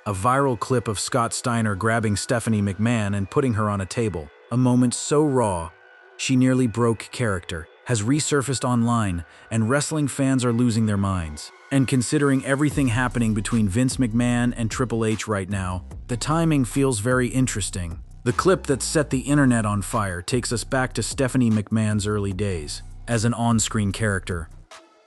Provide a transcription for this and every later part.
A viral clip of Scott Steiner grabbing Stephanie McMahon and putting her on a table, a moment so raw, she nearly broke character, has resurfaced online, and wrestling fans are losing their minds. And considering everything happening between Vince McMahon and Triple H right now, the timing feels very interesting. The clip that set the internet on fire takes us back to Stephanie McMahon's early days as an on-screen character.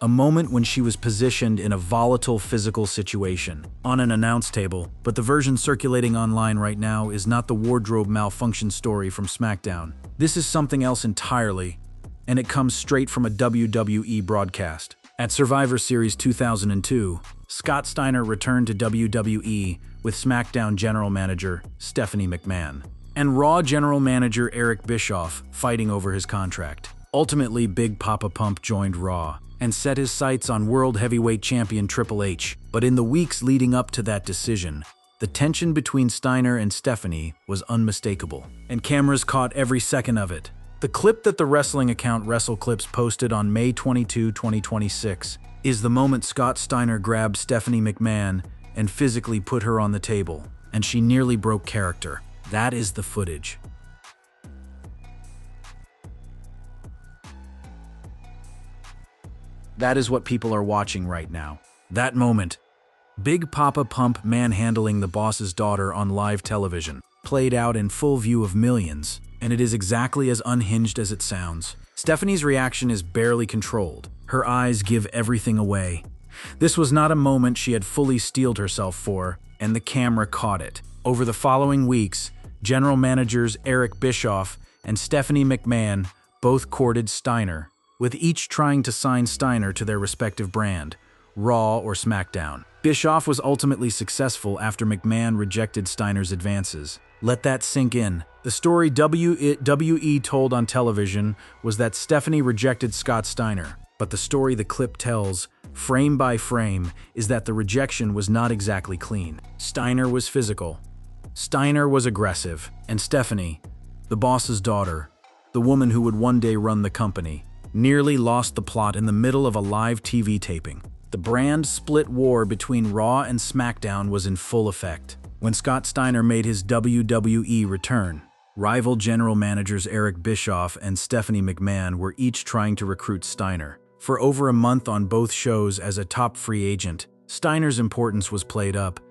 A moment when she was positioned in a volatile physical situation on an announce table, but the version circulating online right now is not the wardrobe malfunction story from SmackDown. This is something else entirely, and it comes straight from a WWE broadcast. At Survivor Series 2002, Scott Steiner returned to WWE with SmackDown General Manager Stephanie McMahon and Raw General Manager Eric Bischoff fighting over his contract. Ultimately, Big Papa Pump joined Raw and set his sights on World Heavyweight Champion Triple H. But in the weeks leading up to that decision, the tension between Steiner and Stephanie was unmistakable, and cameras caught every second of it. The clip that the wrestling account WrestleClips posted on May 22, 2026, is the moment Scott Steiner grabbed Stephanie McMahon and physically put her on the table, and she nearly broke character. That is the footage. That is what people are watching right now. That moment. Big Papa Pump manhandling the boss's daughter on live television, played out in full view of millions, and it is exactly as unhinged as it sounds. Stephanie's reaction is barely controlled. Her eyes give everything away. This was not a moment she had fully steeled herself for, and the camera caught it. Over the following weeks, general managers Eric Bischoff and Stephanie McMahon both courted Steiner, with each trying to sign Steiner to their respective brand, Raw or SmackDown. Bischoff was ultimately successful after McMahon rejected Steiner's advances. Let that sink in. The story WWE told on television was that Stephanie rejected Scott Steiner, but the story the clip tells, frame by frame, is that the rejection was not exactly clean. Steiner was physical. Steiner was aggressive. And Stephanie, the boss's daughter, the woman who would one day run the company, nearly lost the plot in the middle of a live TV taping. The brand split war between Raw and SmackDown was in full effect. When Scott Steiner made his WWE return, rival general managers Eric Bischoff and Stephanie McMahon were each trying to recruit Steiner. For over a month on both shows as a top free agent, Steiner's importance was played up,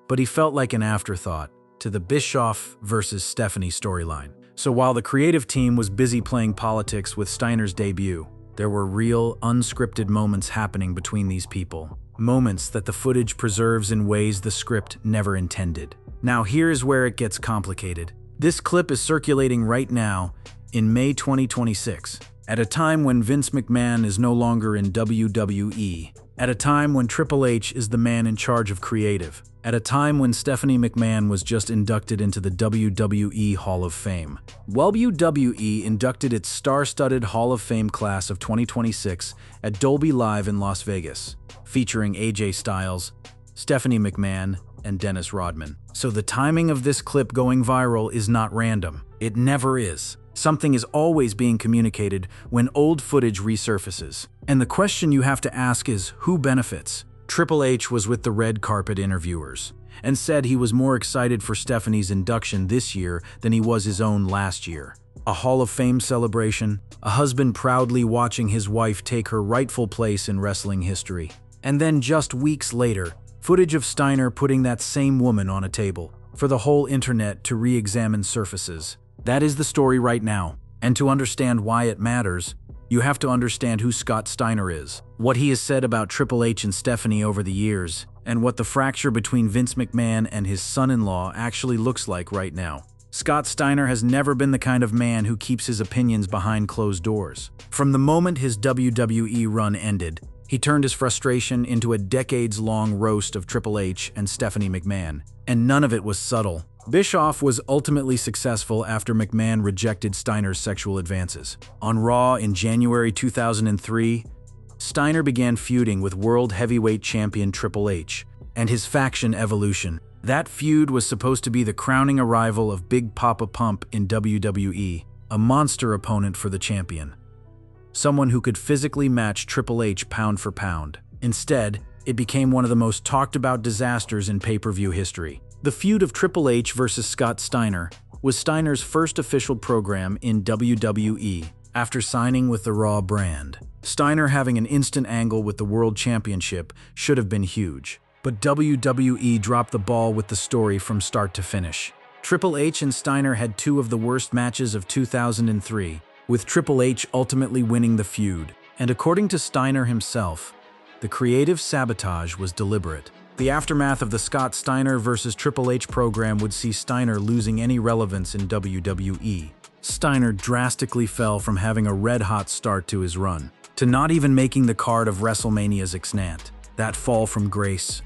but he felt like an afterthought to the Bischoff versus Stephanie storyline. So while the creative team was busy playing politics with Steiner's debut, there were real, unscripted moments happening between these people. Moments that the footage preserves in ways the script never intended. Now here's where it gets complicated. This clip is circulating right now in May 2026, at a time when Vince McMahon is no longer in WWE, at a time when Triple H is the man in charge of creative, at a time when Stephanie McMahon was just inducted into the WWE Hall of Fame. WWE inducted its star-studded Hall of Fame class of 2026 at Dolby Live in Las Vegas, featuring AJ Styles, Stephanie McMahon, and Dennis Rodman. So the timing of this clip going viral is not random. It never is. Something is always being communicated when old footage resurfaces. And the question you have to ask is, who benefits? Triple H was with the red carpet interviewers and said he was more excited for Stephanie's induction this year than he was his own last year. A Hall of Fame celebration, a husband proudly watching his wife take her rightful place in wrestling history. And then just weeks later, footage of Steiner putting that same woman on a table for the whole internet to re-examine surfaces. That is the story right now. And to understand why it matters, you have to understand who Scott Steiner is, what he has said about Triple H and Stephanie over the years, and what the fracture between Vince McMahon and his son-in-law actually looks like right now. Scott Steiner has never been the kind of man who keeps his opinions behind closed doors. From the moment his WWE run ended, he turned his frustration into a decades-long roast of Triple H and Stephanie McMahon, and none of it was subtle. Bischoff was ultimately successful after McMahon rejected Steiner's sexual advances. On Raw in January 2003, Steiner began feuding with World Heavyweight Champion Triple H and his faction Evolution. That feud was supposed to be the crowning arrival of Big Papa Pump in WWE, a monster opponent for the champion. Someone who could physically match Triple H pound for pound. Instead, it became one of the most talked about disasters in pay-per-view history. The feud of Triple H versus Scott Steiner was Steiner's first official program in WWE after signing with the Raw brand. Steiner having an instant angle with the World Championship should have been huge, but WWE dropped the ball with the story from start to finish. Triple H and Steiner had two of the worst matches of 2003, with Triple H ultimately winning the feud. And according to Steiner himself, the creative sabotage was deliberate. The aftermath of the Scott Steiner versus Triple H program would see Steiner losing any relevance in WWE. Steiner drastically fell from having a red-hot start to his run, to not even making the card of WrestleMania's Ixnat. That fall from grace.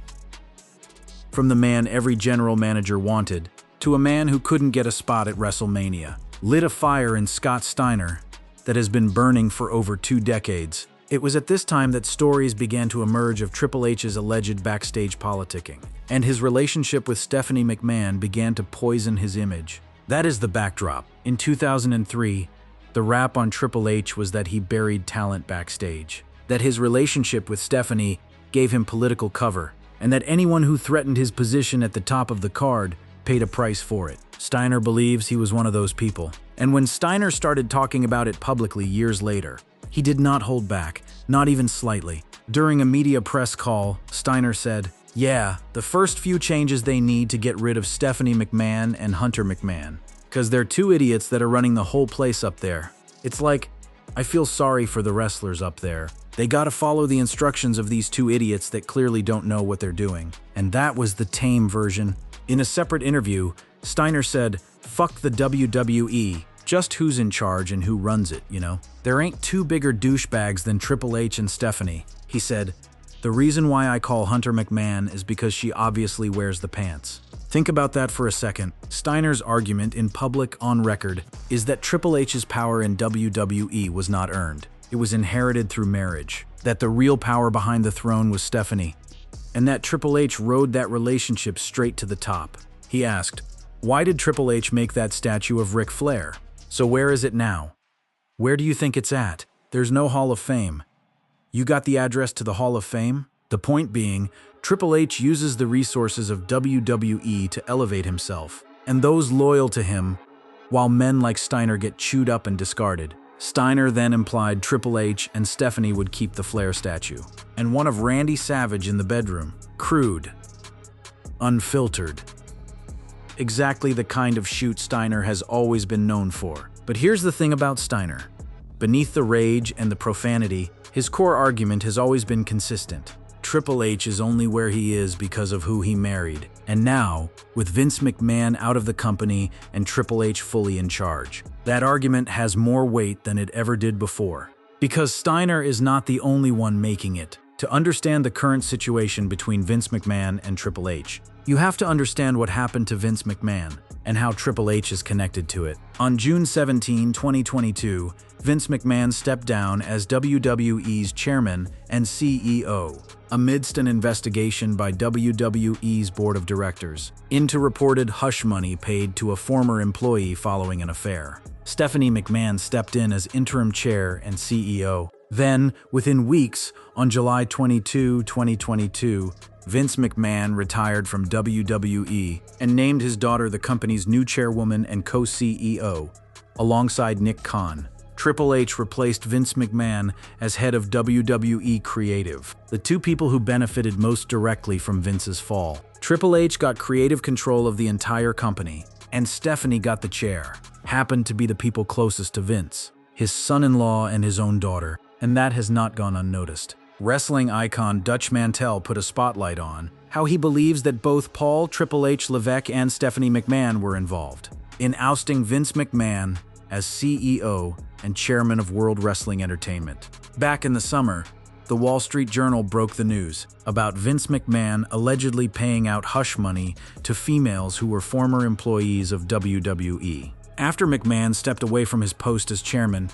From the man every general manager wanted, to a man who couldn't get a spot at WrestleMania, lit a fire in Scott Steiner that has been burning for over 2 decades. It was at this time that stories began to emerge of Triple H's alleged backstage politicking, and his relationship with Stephanie McMahon began to poison his image. That is the backdrop. In 2003, the rap on Triple H was that he buried talent backstage, that his relationship with Stephanie gave him political cover, and that anyone who threatened his position at the top of the card paid a price for it. Steiner believes he was one of those people. And when Steiner started talking about it publicly years later, he did not hold back, not even slightly. During a media press call, Steiner said, "Yeah, the first few changes they need to get rid of Stephanie McMahon and Hunter McMahon, because they're 2 idiots that are running the whole place up there. It's like, I feel sorry for the wrestlers up there. They gotta follow the instructions of these 2 idiots that clearly don't know what they're doing." And that was the tame version. In a separate interview, Steiner said, "Fuck the WWE. Just who's in charge and who runs it, you know? There ain't 2 bigger douchebags than Triple H and Stephanie." He said, "The reason why I call Hunter McMahon is because she obviously wears the pants." Think about that for a second. Steiner's argument in public on record is that Triple H's power in WWE was not earned. It was inherited through marriage. That the real power behind the throne was Stephanie. And that Triple H rode that relationship straight to the top. He asked, "Why did Triple H make that statue of Ric Flair? So where is it now? Where do you think it's at? There's no Hall of Fame. You got the address to the Hall of Fame?" The point being, Triple H uses the resources of WWE to elevate himself, and those loyal to him, while men like Steiner get chewed up and discarded. Steiner then implied Triple H and Stephanie would keep the Flair statue, and one of Randy Savage in the bedroom. Crude. Unfiltered. Exactly the kind of shoot Steiner has always been known for. But here's the thing about Steiner. Beneath the rage and the profanity, his core argument has always been consistent. Triple H is only where he is because of who he married. And now, with Vince McMahon out of the company and Triple H fully in charge, that argument has more weight than it ever did before. Because Steiner is not the only one making it. To understand the current situation between Vince McMahon and Triple H, you have to understand what happened to Vince McMahon and how Triple H is connected to it. On June 17, 2022, Vince McMahon stepped down as WWE's chairman and CEO, amidst an investigation by WWE's board of directors into reported hush money paid to a former employee following an affair. Stephanie McMahon stepped in as interim chair and CEO. Then, within weeks, on July 22, 2022, Vince McMahon retired from WWE and named his daughter the company's new chairwoman and co-CEO, alongside Nick Khan. Triple H replaced Vince McMahon as head of WWE Creative, the 2 people who benefited most directly from Vince's fall. Triple H got creative control of the entire company, and Stephanie got the chair. Happened to be the people closest to Vince, his son-in-law and his own daughter, and that has not gone unnoticed. Wrestling icon Dutch Mantel put a spotlight on how he believes that both Paul Triple H Levesque and Stephanie McMahon were involved in ousting Vince McMahon as CEO and chairman of World Wrestling Entertainment. Back in the summer, the Wall Street Journal broke the news about Vince McMahon allegedly paying out hush money to females who were former employees of WWE. After McMahon stepped away from his post as chairman,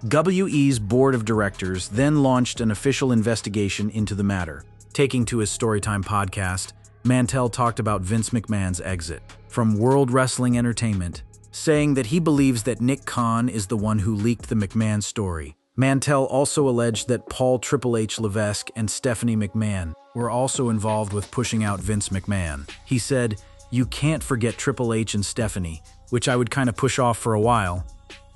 WWE's board of directors then launched an official investigation into the matter. Taking to his Storytime podcast, Mantel talked about Vince McMahon's exit from World Wrestling Entertainment, saying that he believes that Nick Khan is the one who leaked the McMahon story, Mantell also alleged that Paul Triple H Levesque and Stephanie McMahon were also involved with pushing out Vince McMahon. He said, "You can't forget Triple H and Stephanie," which I would kind of push off for a while,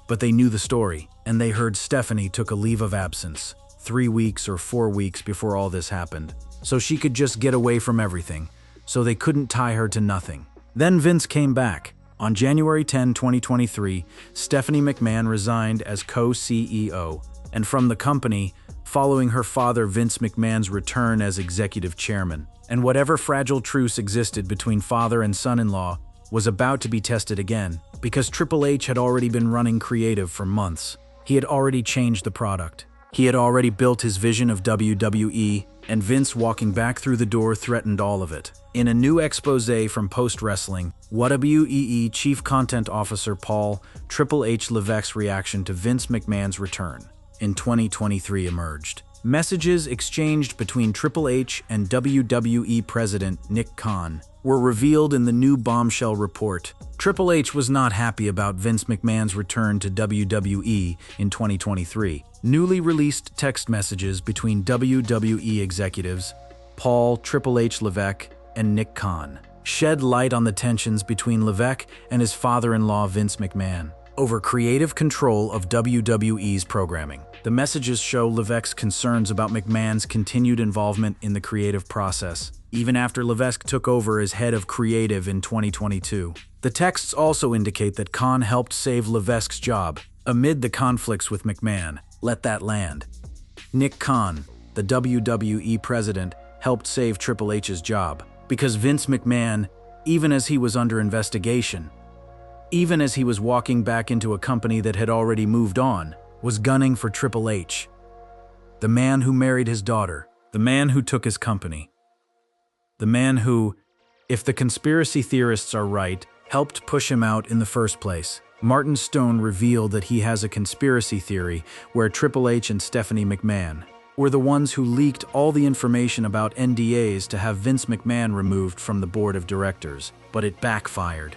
but they knew the story, and they heard Stephanie took a leave of absence 3 weeks or 4 weeks before all this happened, so she could just get away from everything, so they couldn't tie her to nothing. Then Vince came back. On January 10, 2023, Stephanie McMahon resigned as co-CEO and from the company following her father Vince McMahon's return as executive chairman. And whatever fragile truce existed between father and son-in-law was about to be tested again, because Triple H had already been running creative for months. He had already changed the product. He had already built his vision of WWE, and Vince walking back through the door threatened all of it. In a new expose from Post Wrestling, WWE Chief Content Officer Paul Triple H Levesque's reaction to Vince McMahon's return in 2023 emerged. Messages exchanged between Triple H and WWE President Nick Khan were revealed in the new bombshell report. Triple H was not happy about Vince McMahon's return to WWE in 2023. Newly released text messages between WWE executives Paul Triple H Levesque and Nick Khan shed light on the tensions between Levesque and his father-in-law Vince McMahon over creative control of WWE's programming. The messages show Levesque's concerns about McMahon's continued involvement in the creative process, even after Levesque took over as head of creative in 2022. The texts also indicate that Khan helped save Levesque's job amid the conflicts with McMahon. Let that land. Nick Khan, the WWE president, helped save Triple H's job because Vince McMahon, even as he was under investigation, even as he was walking back into a company that had already moved on, was gunning for Triple H. The man who married his daughter, the man who took his company, the man who, if the conspiracy theorists are right, helped push him out in the first place. Martin Stone revealed that he has a conspiracy theory where Triple H and Stephanie McMahon were the ones who leaked all the information about NDAs to have Vince McMahon removed from the board of directors, but it backfired.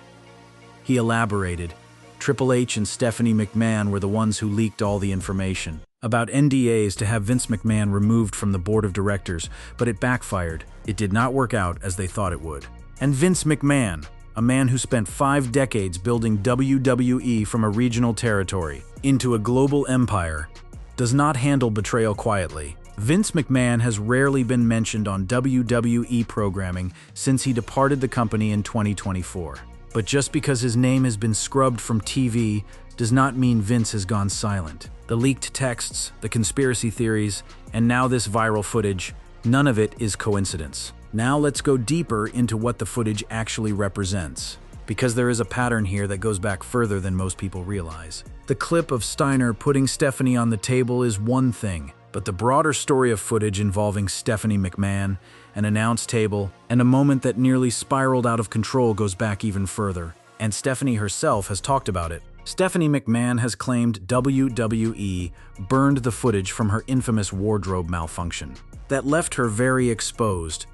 He elaborated, Triple H and Stephanie McMahon were the ones who leaked all the information about NDAs to have Vince McMahon removed from the board of directors, but it backfired. It did not work out as they thought it would. And Vince McMahon, a man who spent 5 decades building WWE from a regional territory into a global empire, does not handle betrayal quietly. Vince McMahon has rarely been mentioned on WWE programming since he departed the company in 2024. But just because his name has been scrubbed from TV does not mean Vince has gone silent. The leaked texts, the conspiracy theories, and now this viral footage, none of it is coincidence. Now let's go deeper into what the footage actually represents, because there is a pattern here that goes back further than most people realize. The clip of Steiner putting Stephanie on the table is one thing, but the broader story of footage involving Stephanie McMahon, an announce table, and a moment that nearly spiraled out of control goes back even further. And Stephanie herself has talked about it. Stephanie McMahon has claimed WWE burned the footage from her infamous wardrobe malfunction that left her very exposed.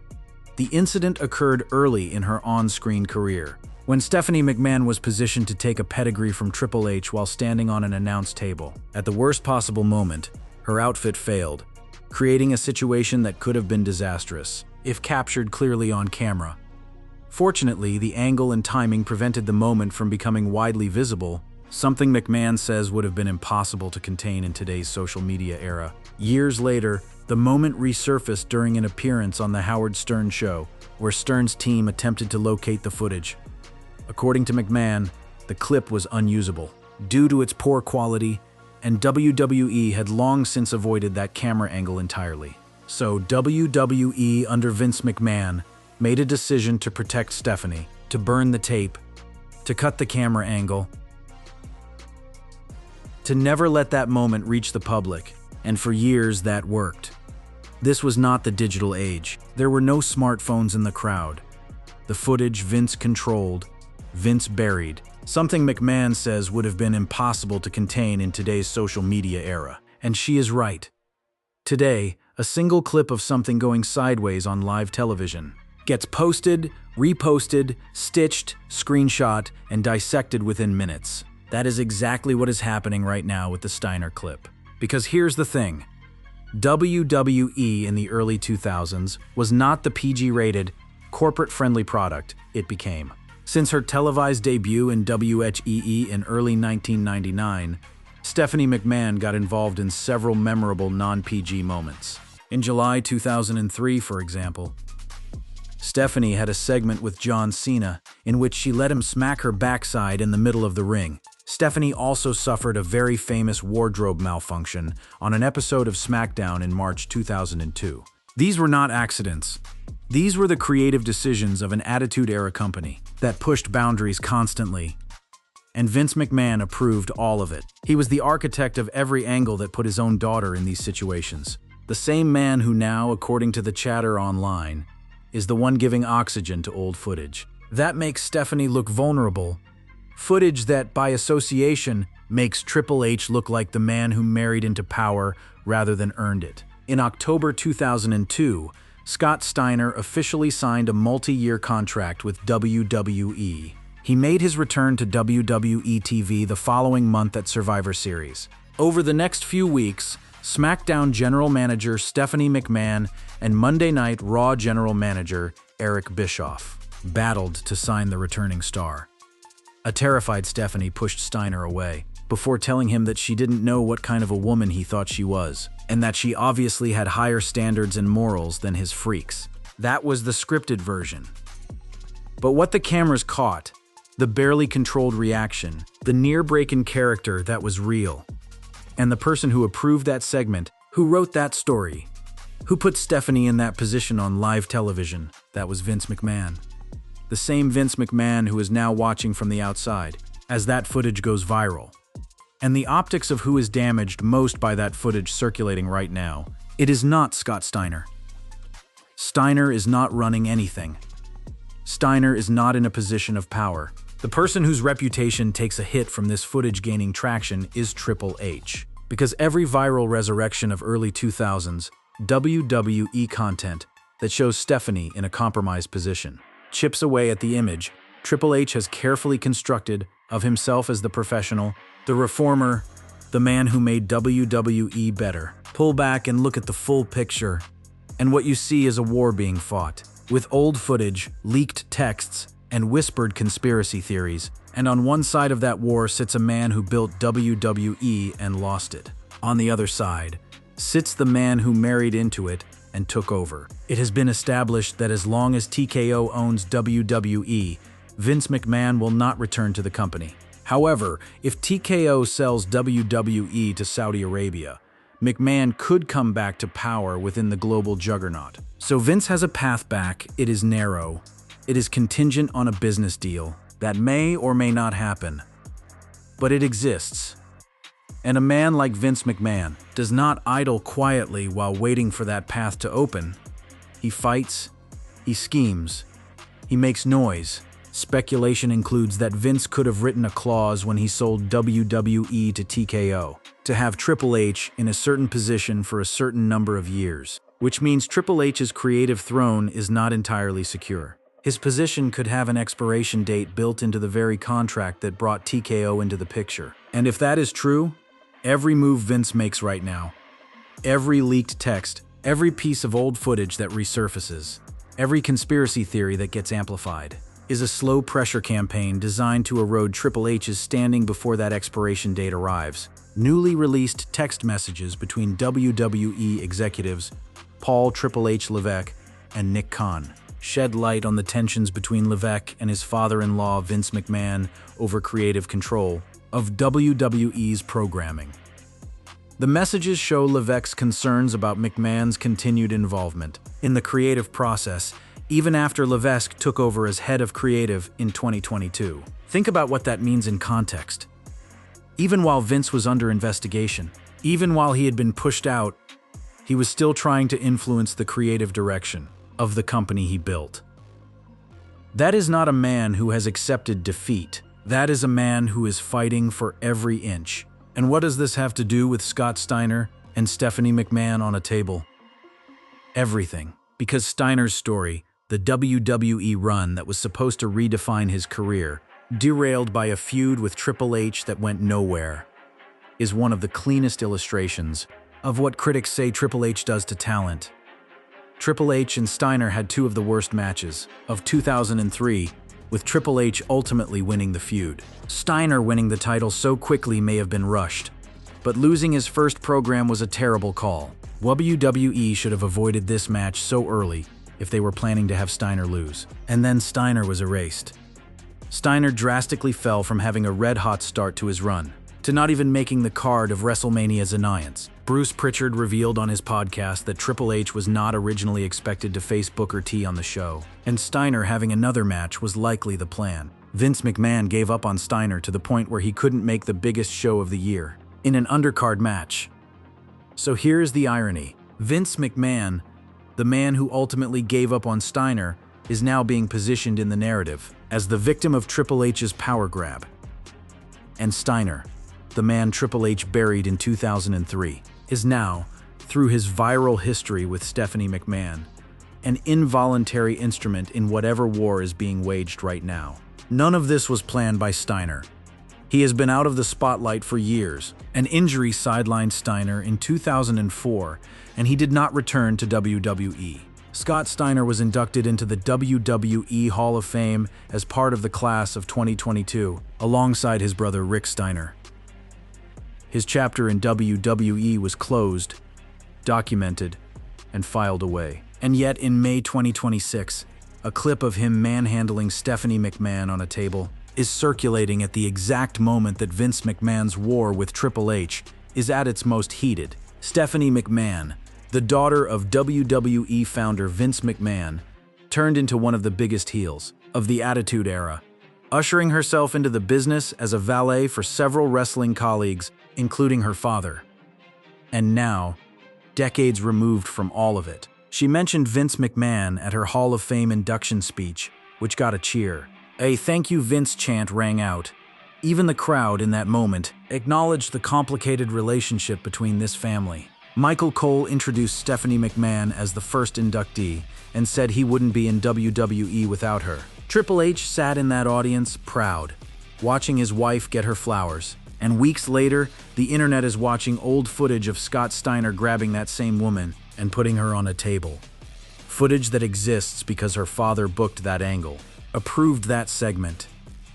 The incident occurred early in her on-screen career, when Stephanie McMahon was positioned to take a pedigree from Triple H while standing on an announce table. At the worst possible moment, her outfit failed, creating a situation that could have been disastrous, if captured clearly on camera. Fortunately, the angle and timing prevented the moment from becoming widely visible, something McMahon says would have been impossible to contain in today's social media era. Years later, the moment resurfaced during an appearance on The Howard Stern Show, where Stern's team attempted to locate the footage. According to McMahon, the clip was unusable due to its poor quality, and WWE had long since avoided that camera angle entirely. So WWE under Vince McMahon made a decision to protect Stephanie, to burn the tape, to cut the camera angle, to never let that moment reach the public, and for years that worked. This was not the digital age. There were no smartphones in the crowd. The footage Vince controlled, Vince buried, something McMahon says would have been impossible to contain in today's social media era. And she is right. Today, a single clip of something going sideways on live television gets posted, reposted, stitched, screenshot, and dissected within minutes. That is exactly what is happening right now with the Steiner clip. Because here's the thing. WWE in the early 2000s was not the PG-rated, corporate-friendly product it became. Since her televised debut in WHEE in early 1999, Stephanie McMahon got involved in several memorable non-PG moments. In July 2003, for example, Stephanie had a segment with John Cena in which she let him smack her backside in the middle of the ring. Stephanie also suffered a very famous wardrobe malfunction on an episode of SmackDown in March 2002. These were not accidents. These were the creative decisions of an Attitude-era company that pushed boundaries constantly. And Vince McMahon approved all of it. He was the architect of every angle that put his own daughter in these situations. The same man who now, according to the chatter online, is the one giving oxygen to old footage. That makes Stephanie look vulnerable. Footage that, by association, makes Triple H look like the man who married into power rather than earned it. In October 2002, Scott Steiner officially signed a multi-year contract with WWE. He made his return to WWE TV the following month at Survivor Series. Over the next few weeks, SmackDown General Manager Stephanie McMahon and Monday Night Raw General Manager Eric Bischoff battled to sign the returning star. A terrified Stephanie pushed Steiner away, before telling him that she didn't know what kind of a woman he thought she was, and that she obviously had higher standards and morals than his freaks. That was the scripted version. But what the cameras caught, the barely controlled reaction, the near-breaking character that was real, and the person who approved that segment, who wrote that story, who put Stephanie in that position on live television, that was Vince McMahon. The same Vince McMahon who is now watching from the outside, as that footage goes viral. And the optics of who is damaged most by that footage circulating right now, it is not Scott Steiner. Steiner is not running anything. Steiner is not in a position of power. The person whose reputation takes a hit from this footage gaining traction is Triple H. Because every viral resurrection of early 2000s WWE content that shows Stephanie in a compromised position chips away at the image Triple H has carefully constructed of himself as the professional, the reformer, the man who made WWE better. Pull back and look at the full picture, and what you see is a war being fought, with old footage, leaked texts, and whispered conspiracy theories. And on one side of that war sits a man who built WWE and lost it. On the other side sits the man who married into it and took over. It has been established that as long as TKO owns WWE, Vince McMahon will not return to the company. However, if TKO sells WWE to Saudi Arabia, McMahon could come back to power within the global juggernaut. So Vince has a path back. It is narrow. It is contingent on a business deal that may or may not happen. But it exists. And a man like Vince McMahon does not idle quietly while waiting for that path to open. He fights, he schemes, he makes noise. Speculation includes that Vince could have written a clause when he sold WWE to TKO to have Triple H in a certain position for a certain number of years, which means Triple H's creative throne is not entirely secure. His position could have an expiration date built into the very contract that brought TKO into the picture. And if that is true, every move Vince makes right now, every leaked text, every piece of old footage that resurfaces, every conspiracy theory that gets amplified, is a slow pressure campaign designed to erode Triple H's standing before that expiration date arrives. Newly released text messages between WWE executives Paul Triple H Levesque and Nick Khan shed light on the tensions between Levesque and his father-in-law Vince McMahon over creative control of WWE's programming. The messages show Levesque's concerns about McMahon's continued involvement in the creative process, even after Levesque took over as head of creative in 2022. Think about what that means in context. Even while Vince was under investigation, even while he had been pushed out, he was still trying to influence the creative direction of the company he built. That is not a man who has accepted defeat. That is a man who is fighting for every inch. And what does this have to do with Scott Steiner and Stephanie McMahon on a table? Everything. Because Steiner's story, the WWE run that was supposed to redefine his career, derailed by a feud with Triple H that went nowhere. is one of the cleanest illustrations of what critics say Triple H does to talent. Triple H and Steiner had two of the worst matches of 2003, with Triple H ultimately winning the feud. Steiner winning the title so quickly may have been rushed, but losing his first program was a terrible call. WWE should have avoided this match so early if they were planning to have Steiner lose. And then Steiner was erased. Steiner drastically fell from having a red-hot start to his run to not even making the card of WrestleMania's Alliance. Bruce Pritchard revealed on his podcast that Triple H was not originally expected to face Booker T on the show, and Steiner having another match was likely the plan. Vince McMahon gave up on Steiner to the point where he couldn't make the biggest show of the year in an undercard match. So here's the irony. Vince McMahon, the man who ultimately gave up on Steiner, is now being positioned in the narrative as the victim of Triple H's power grab. And Steiner, the man Triple H buried in 2003, is now, through his viral history with Stephanie McMahon, an involuntary instrument in whatever war is being waged right now. None of this was planned by Steiner. He has been out of the spotlight for years. An injury sidelined Steiner in 2004, and he did not return to WWE. Scott Steiner was inducted into the WWE Hall of Fame as part of the class of 2022, alongside his brother Rick Steiner. His chapter in WWE was closed, documented, and filed away. And yet, in May 2026, a clip of him manhandling Stephanie McMahon on a table is circulating at the exact moment that Vince McMahon's war with Triple H is at its most heated. Stephanie McMahon, the daughter of WWE founder Vince McMahon, turned into one of the biggest heels of the Attitude Era, ushering herself into the business as a valet for several wrestling colleagues, including her father. And now, decades removed from all of it, she mentioned Vince McMahon at her Hall of Fame induction speech, which got a cheer. A "Thank you, Vince" chant rang out. Even the crowd in that moment acknowledged the complicated relationship between this family. Michael Cole introduced Stephanie McMahon as the first inductee and said he wouldn't be in WWE without her. Triple H sat in that audience proud, watching his wife get her flowers. And weeks later, the internet is watching old footage of Scott Steiner grabbing that same woman and putting her on a table. Footage that exists because her father booked that angle, approved that segment,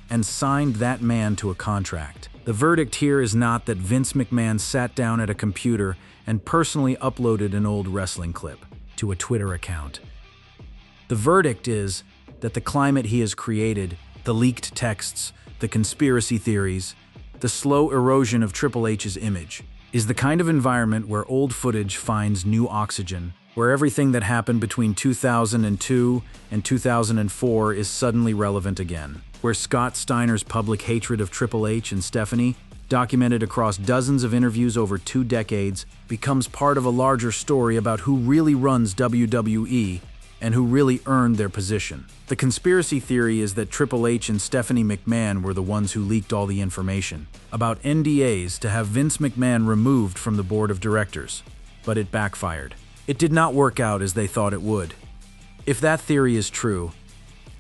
and signed that man to a contract. The verdict here is not that Vince McMahon sat down at a computer and personally uploaded an old wrestling clip to a Twitter account. The verdict is that the climate he has created, the leaked texts, the conspiracy theories, the slow erosion of Triple H's image, is the kind of environment where old footage finds new oxygen, where everything that happened between 2002 and 2004 is suddenly relevant again, where Scott Steiner's public hatred of Triple H and Stephanie, documented across dozens of interviews over 2 decades, becomes part of a larger story about who really runs WWE and who really earned their position. The conspiracy theory is that Triple H and Stephanie McMahon were the ones who leaked all the information about NDAs to have Vince McMahon removed from the board of directors, but it backfired. It did not work out as they thought it would. If that theory is true,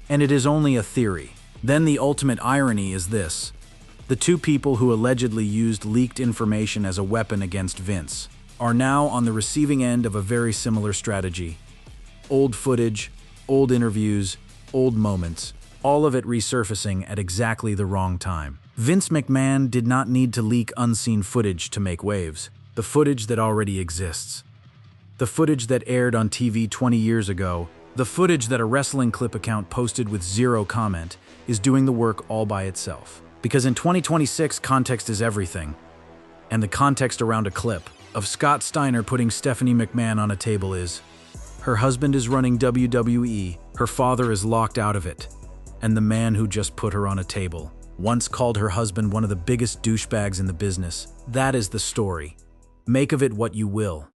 and it is only a theory, then the ultimate irony is this: the two people who allegedly used leaked information as a weapon against Vince are now on the receiving end of a very similar strategy. Old footage, old interviews, old moments, all of it resurfacing at exactly the wrong time. Vince McMahon did not need to leak unseen footage to make waves. The footage that already exists. The footage that aired on TV 20 years ago, the footage that a wrestling clip account posted with 0 comment, is doing the work all by itself. Because in 2026, context is everything. And the context around a clip of Scott Steiner putting Stephanie McMahon on a table is: her husband is running WWE, her father is locked out of it, and the man who just put her on a table once called her husband one of the biggest douchebags in the business. That is the story. Make of it what you will.